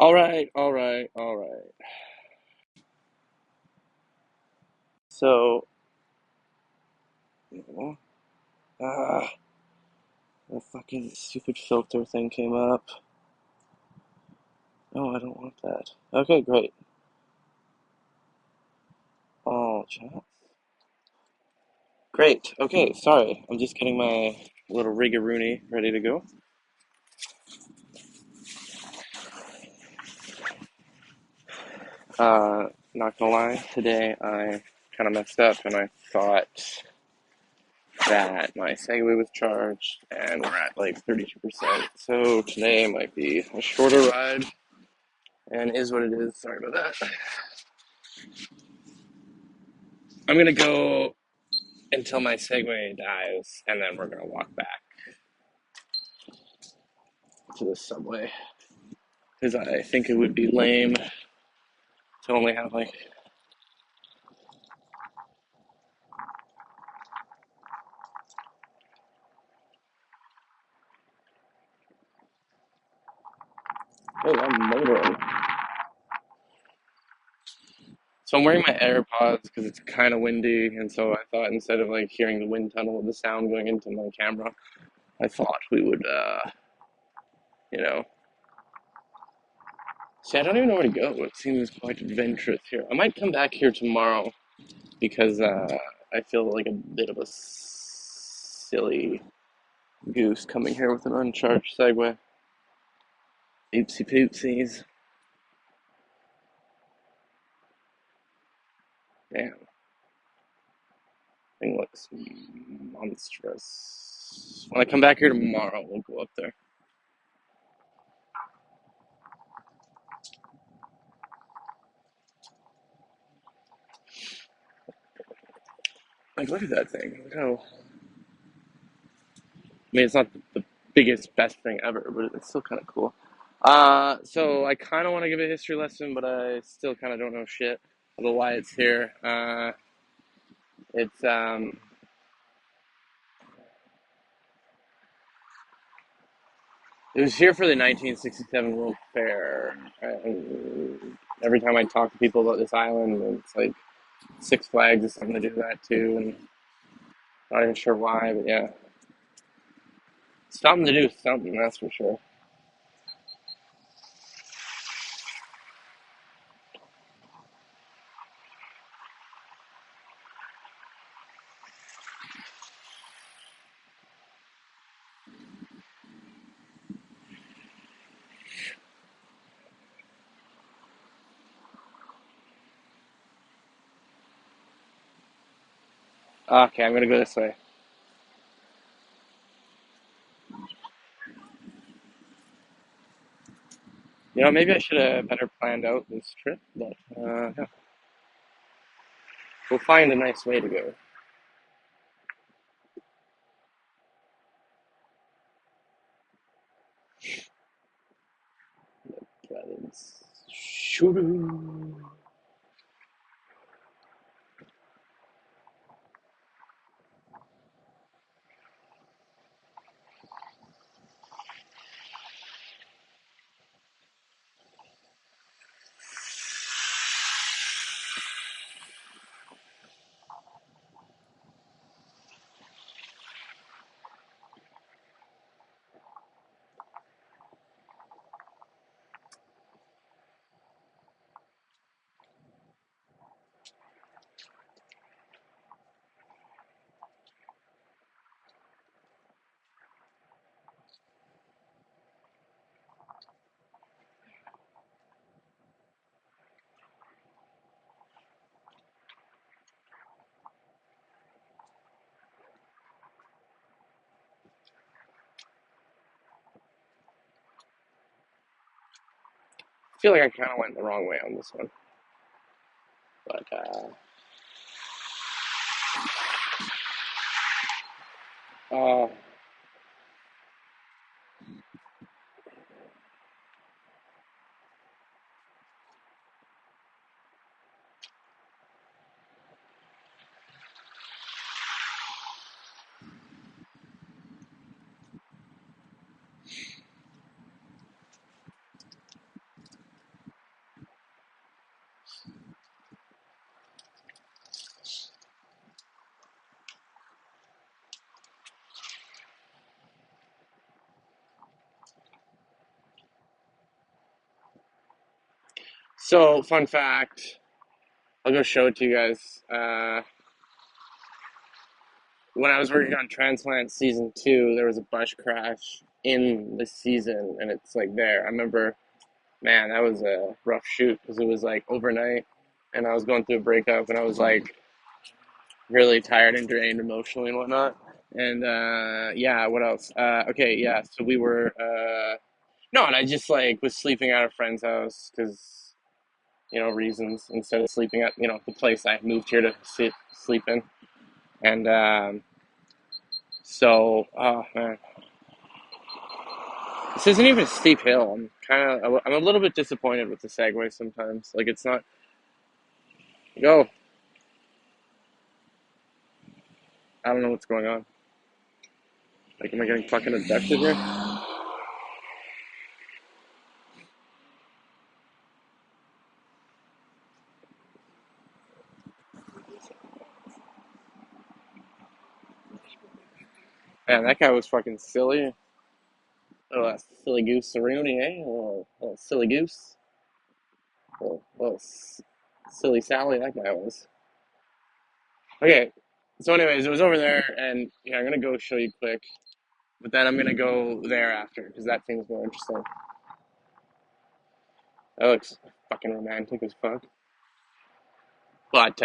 All right. So, ah, the fucking stupid filter thing came up. No, I don't want that. Okay, great. All chat. Great. Okay, sorry. I'm just getting my little rigaroony ready to go. Not gonna lie, today I kind of messed up and I thought that my Segway was charged and we're at like 32%. So today might be a shorter ride and is what it is. Sorry about that. I'm gonna go until my Segway dies, and then we're gonna walk back to the subway because I think it would be lame to only have like. Oh, I'm motoring. So I'm wearing my AirPods because it's kind of windy, and so I thought instead of like hearing the wind tunnel of the sound going into my camera, I thought we would, you know. See, I don't even know where to go. It seems quite adventurous here. I might come back here tomorrow because I feel like a bit of a silly goose coming here with an uncharged Segway. Oopsie poopsies. Damn, thing looks monstrous. When I come back here tomorrow, we'll go up there. Like, look at that thing. Look how. I mean, it's not the biggest, best thing ever, but it's still kind of cool. So I kind of want to give a history lesson, but I still kind of don't know shit about why it's here. It's It was here for the 1967 World Fair. Every time I talk to people about this island, it's like Six Flags is something to do with that too, and not even sure why, but yeah, something to do with something, that's for sure. Okay, I'm gonna go this way. You know, maybe I should have better planned out this trip, but yeah, we'll find a nice way to go. Brothers. Shoo. I feel like I kind of went the wrong way on this one, but uh, So, fun fact, I'll go show it to you guys. When I was working on Transplant Season 2, there was a bus crash in the season, and it's like there. I remember, man, that was a rough shoot because it was like overnight, and I was going through a breakup, and I was like really tired and drained emotionally and whatnot. And yeah, what else? Okay, yeah, so we were, no, and I just like was sleeping at a friend's house because, reasons, instead of sleeping at, the place I moved here to sleep in. And so, oh man, this isn't even a steep hill. I'm a little bit disappointed with the Segway sometimes. Like it's not, go, I don't know what's going on. Like, am I getting fucking abducted here? Man, that guy was fucking silly. Oh, that silly goose Rooney, eh? Little silly goose. Silly Sally, that guy was. Okay, so anyways, it was over there, and yeah, I'm gonna go show you quick, but then I'm gonna go there after, because that thing's more interesting. That looks fucking romantic as fuck. But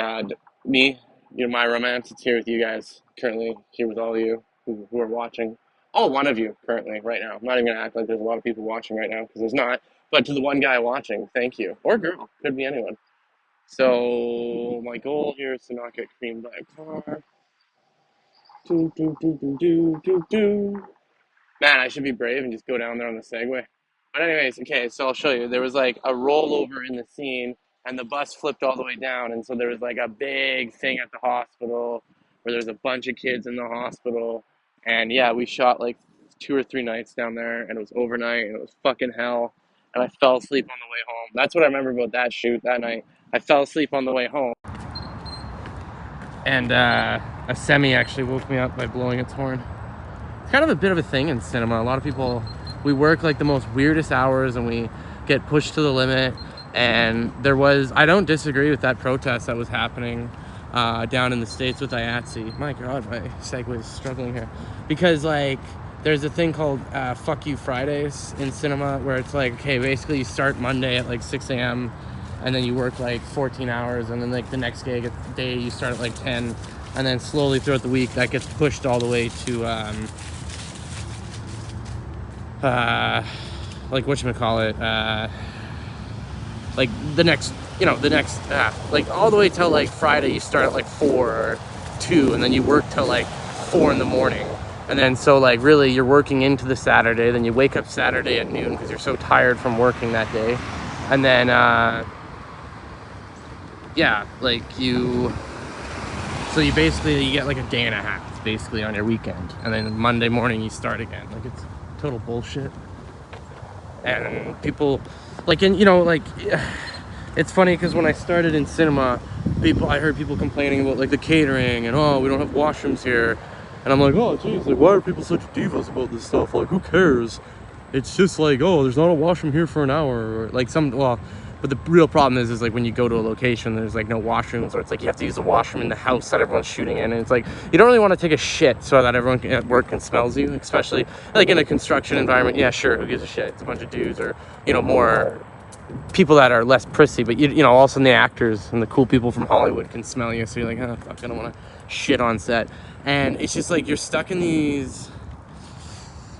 me, my romance, it's here with you guys, currently here with all of you who are watching. All one of you currently, right now. I'm not even gonna act like there's a lot of people watching right now, because there's not. But to the one guy watching, thank you. Or girl, could be anyone. So my goal here is to not get creamed by a car. Do, do, do, do, do, do, do. Man, I should be brave and just go down there on the Segway. But anyways, okay, so I'll show you. There was like a rollover in the scene, and the bus flipped all the way down, and so there was like a big thing at the hospital where there's a bunch of kids in the hospital, and yeah, we shot like 2 or 3 nights down there, and it was overnight, and it was fucking hell, and I fell asleep on the way home. That's what I remember about that shoot that night. I fell asleep on the way home. And a semi actually woke me up by blowing its horn. It's kind of a bit of a thing in cinema. A lot of people, we work like the most weirdest hours and we get pushed to the limit. And I don't disagree with that protest that was happening down in the States with IATSE. My God, my Segway is struggling here. Because like, there's a thing called Fuck You Fridays in cinema where it's like, okay, basically you start Monday at like 6 a.m. and then you work like 14 hours, and then like the next day you start at like 10, and then slowly throughout the week that gets pushed all the way to like whatchamacallit, like the next like all the way till like Friday you start at like 4 or 2, and then you work till like 4 in the morning. And then so like really you're working into the Saturday, then you wake up Saturday at noon because you're so tired from working that day. And then yeah, like you basically you get like a day and a half basically on your weekend, and then Monday morning you start again. Like it's total bullshit. And people like, and like it's funny because when I started in cinema, I heard people complaining about like the catering and, oh, we don't have washrooms here. And I'm like, oh geez, like why are people such divas about this stuff? Like who cares? It's just like, oh, there's not a washroom here for an hour, or like but the real problem is like when you go to a location, there's like no washrooms, or it's like you have to use a washroom in the house that everyone's shooting in, and it's like you don't really want to take a shit so that everyone at work can smells you, especially like in a construction environment. Yeah, sure, who gives a shit? It's a bunch of dudes, or more people that are less prissy, but all of a sudden the actors and the cool people from Hollywood can smell you, so you're like, oh fuck, I don't want to shit on set. And it's just like you're stuck in these,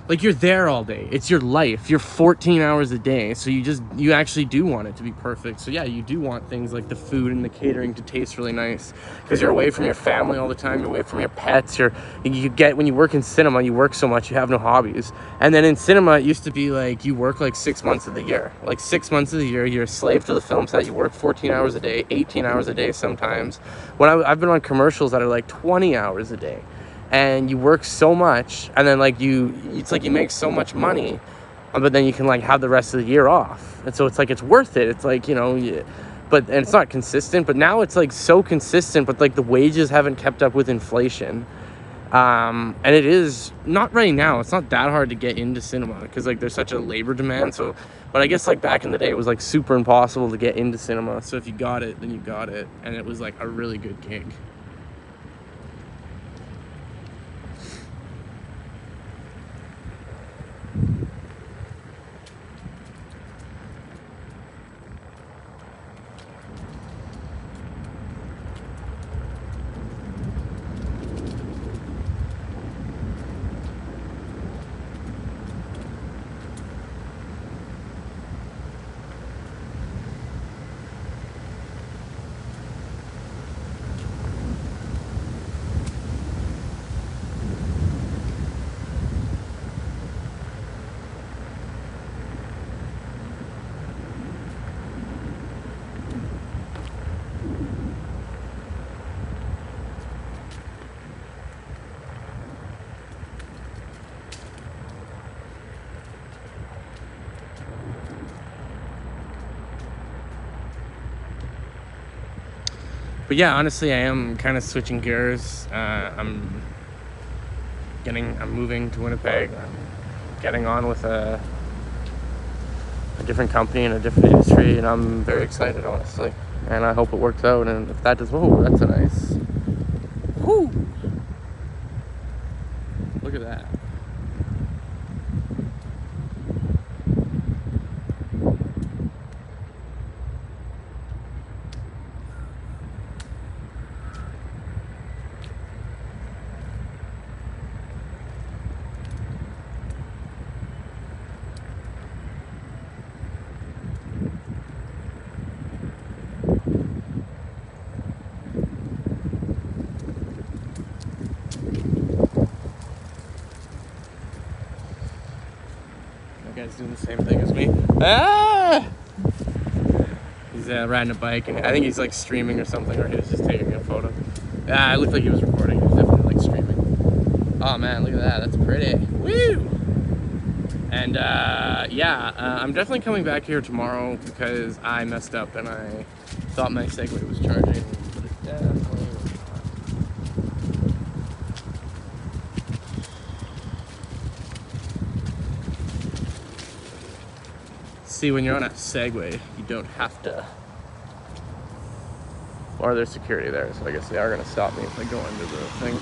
like you're there all day. It's your life. You're 14 hours a day, so you actually do want it to be perfect. So yeah, you do want things like the food and the catering to taste really nice, because you're away from your family all the time. You're away from your pets. When you work in cinema, you work so much, you have no hobbies. And then in cinema, it used to be like you work like 6 months of the year. Like 6 months of the year, you're a slave to the film set. You work 14 hours a day, 18 hours a day sometimes. I've been on commercials that are like 20 hours a day. And you work so much, and then like it's like you make so much money, but then you can like have the rest of the year off, and so it's like it's worth it. It's like but it's not consistent. But now it's like so consistent, but like the wages haven't kept up with inflation, And it is not right now. It's not that hard to get into cinema because like there's such a labor demand. So, but I guess like back in the day, it was like super impossible to get into cinema. So if you got it, then you got it, and it was like a really good gig. But yeah, honestly, I am kind of switching gears. I'm moving to Winnipeg. I'm getting on with a different company in a different industry, and I'm very excited, honestly. And I hope it works out. And if that does, whoa, that's a nice. Whoo! Look at that. Guy's doing the same thing as me. Ah! He's riding a bike, and I think he's like streaming or something, or he was just taking a photo. Ah, it looked like he was recording. He was definitely like streaming. Oh man, look at that. That's pretty. Woo! And yeah, I'm definitely coming back here tomorrow because I messed up and I thought my Segway was charging, but it definitely was not. See, when you're on a Segway, you don't have to. Or there's security there, so I guess they are going to stop me if I go into the thing.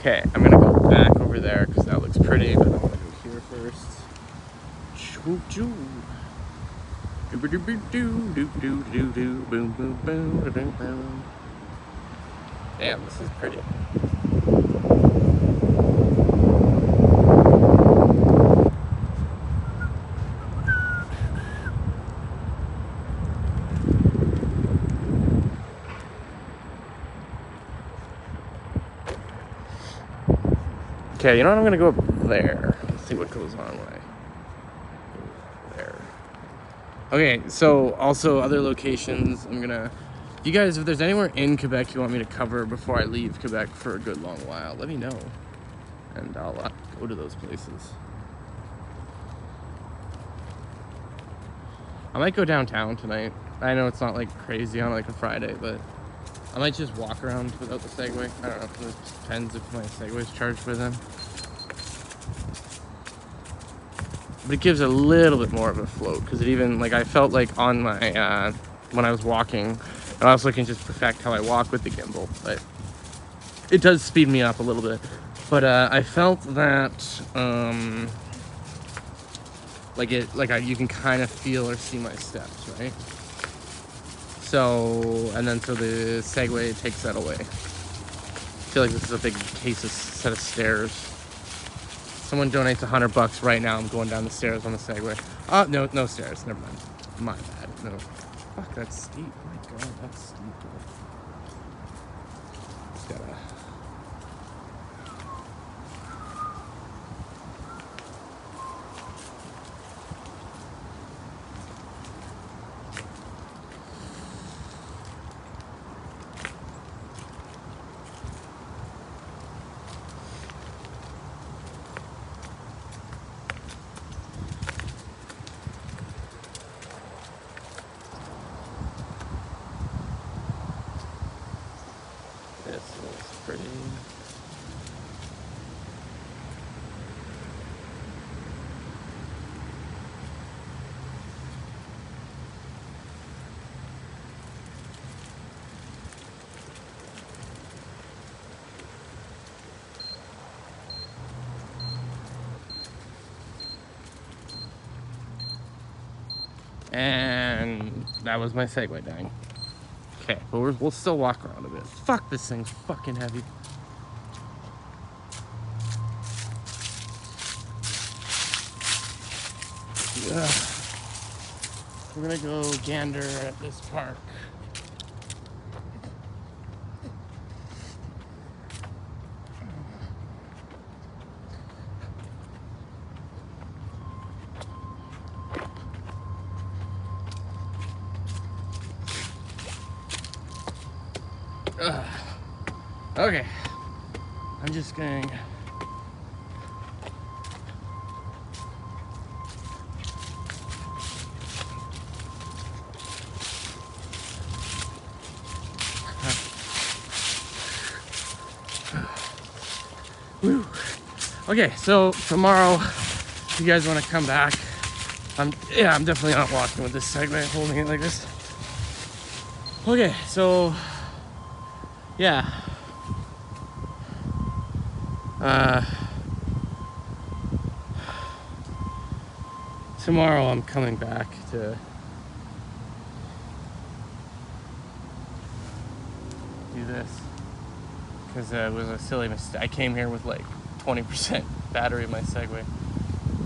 Okay, I'm gonna go back over there because that looks pretty, but I want to go here first. Damn, this is pretty. Okay, you know what? I'm gonna go up there. Let's see what goes on when I go there. Okay, so also other locations. You guys, if there's anywhere in Quebec you want me to cover before I leave Quebec for a good long while, let me know, and I'll go to those places. I might go downtown tonight. I know it's not like crazy on like a Friday, but I might just walk around without the Segway. I don't know, it depends if my Segway's charged with them. But it gives a little bit more of a float, because it even, like, I felt like on my, when I was walking, and I was looking just to perfect how I walk with the gimbal, but it does speed me up a little bit. But I felt that, Like you can kind of feel or see my steps, right? So, and then so the Segway takes that away. I feel like this is a big set of stairs. Someone donates $100 right now. I'm going down the stairs on the Segway. Oh, no stairs. Never mind. My bad. No. Fuck, that's steep. My God, that's steep. Just gotta. This is pretty. And that was my Segway dying. Okay, but we'll still walk around a bit. Fuck, this thing's fucking heavy. Ugh. We're gonna go gander at this park. Ugh. Okay, I'm just going. Woo. Okay, so tomorrow, if you guys want to come back, I'm definitely not walking with this Segway, holding it like this. Okay, so yeah. Tomorrow I'm coming back to do this because it was a silly mistake. I came here with like 20% battery in my Segway,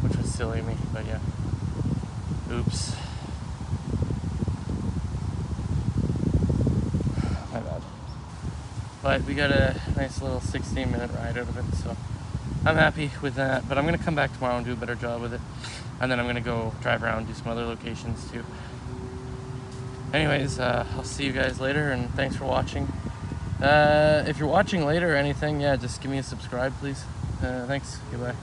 which was silly of me, but yeah. Oops. My bad. But we got a nice little 16-minute ride out of it, so I'm happy with that. But I'm gonna come back tomorrow and do a better job with it. And then I'm gonna go drive around, do some other locations too. Anyways, I'll see you guys later, and thanks for watching. If you're watching later or anything, yeah, just give me a subscribe, please. Thanks. Goodbye.